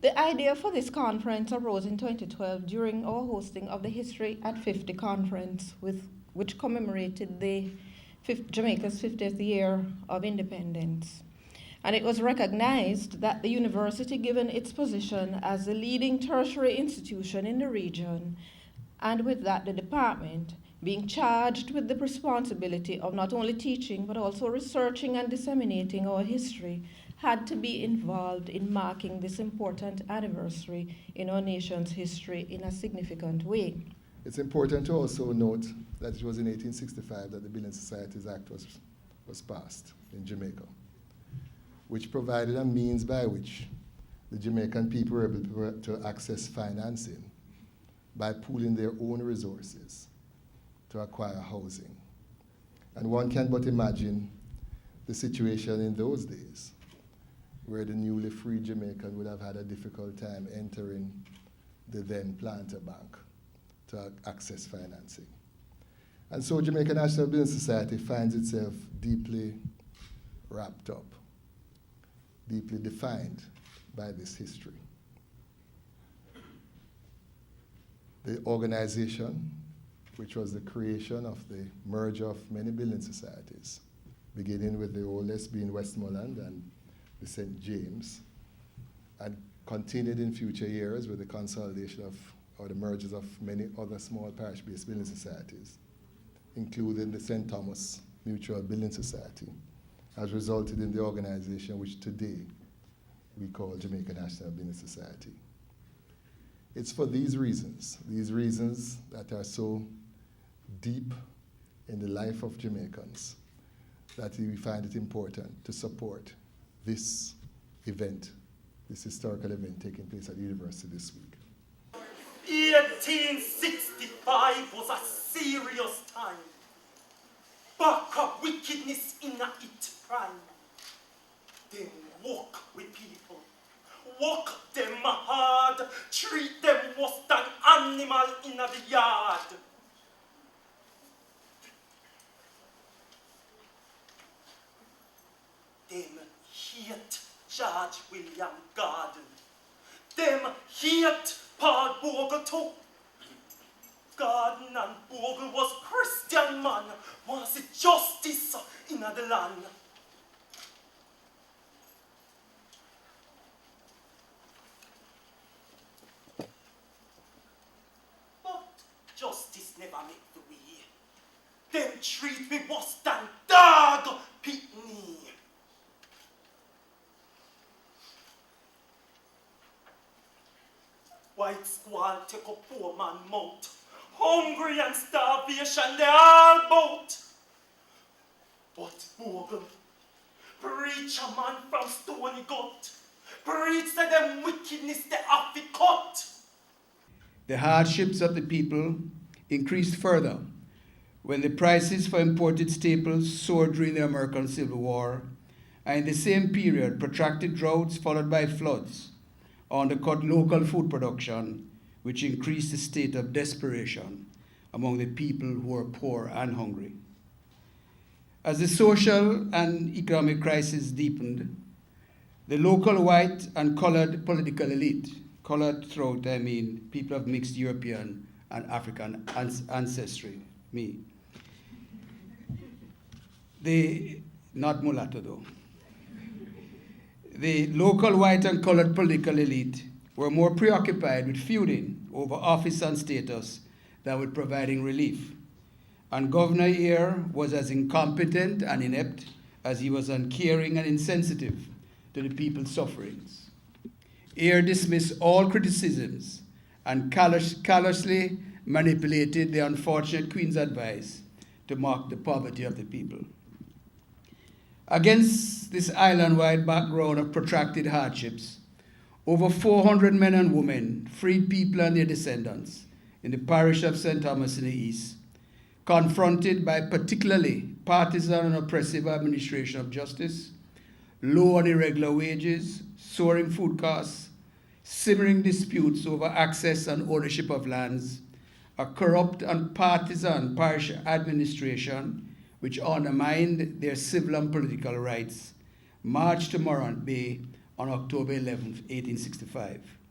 The idea for this conference arose in 2012 during our hosting of the History at 50 conference, which commemorated Jamaica's 50th year of independence. And it was recognized that the university, given its position as the leading tertiary institution in the region, and with that the department, being charged with the responsibility of not only teaching but also researching and disseminating our history, had to be involved in marking this important anniversary in our nation's history in a significant way. It's important to also note that it was in 1865 that the Building Societies Act was passed in Jamaica, which provided a means by which the Jamaican people were able to access financing by pooling their own resources to acquire housing. And one can but imagine the situation in those days, where the newly freed Jamaican would have had a difficult time entering the then Planter Bank to access financing. And so Jamaica National Building Society finds itself deeply wrapped up, deeply defined by this history. The organization, which was the creation of the merger of many building societies, beginning with the oldest being Westmoreland and the St. James, and continued in future years with the consolidation of, or the mergers of many other small parish-based building societies, including the St. Thomas Mutual Building Society, has resulted in the organization which today we call Jamaica National Building Society. It's for these reasons that are so deep in the life of Jamaicans, that we find it important to support this event, this historical event taking place at the university this week. 1865 was a serious time. Back of wickedness in its prime. Then walk with people. Walk them hard. Treat them worse than animal in the yard. Them hate George William Garden. Them hate Paul Bogle too. Garden and Bogle was Christian man, wants justice in the land. But justice never make the way. Them treat me worse than dog pitney. White squall take a poor man mouth. Hungry and starvation they all bout. But Bogle, preach a man from Stony Gut. Preach to them wickedness they have to cut. The hardships of the people increased further when the prices for imported staples soared during the American Civil War, and in the same period, protracted droughts followed by floods undercut local food production, which increased the state of desperation among the people who were poor and hungry. As the social and economic crisis deepened, the local white and colored political elite, colored throughout, I mean people of mixed European and African ancestry, not mulatto though. The local white and colored political elite were more preoccupied with feuding over office and status than with providing relief. And Governor Eyre was as incompetent and inept as he was uncaring and insensitive to the people's sufferings. Eyre dismissed all criticisms and callously manipulated the unfortunate Queen's advice to mock the poverty of the people. Against this island-wide background of protracted hardships, over 400 men and women, freed people and their descendants in the parish of St. Thomas in the East, confronted by particularly partisan and oppressive administration of justice, low and irregular wages, soaring food costs, simmering disputes over access and ownership of lands, a corrupt and partisan parish administration which undermined their civil and political rights, marched to Morant Bay on October 11, 1865.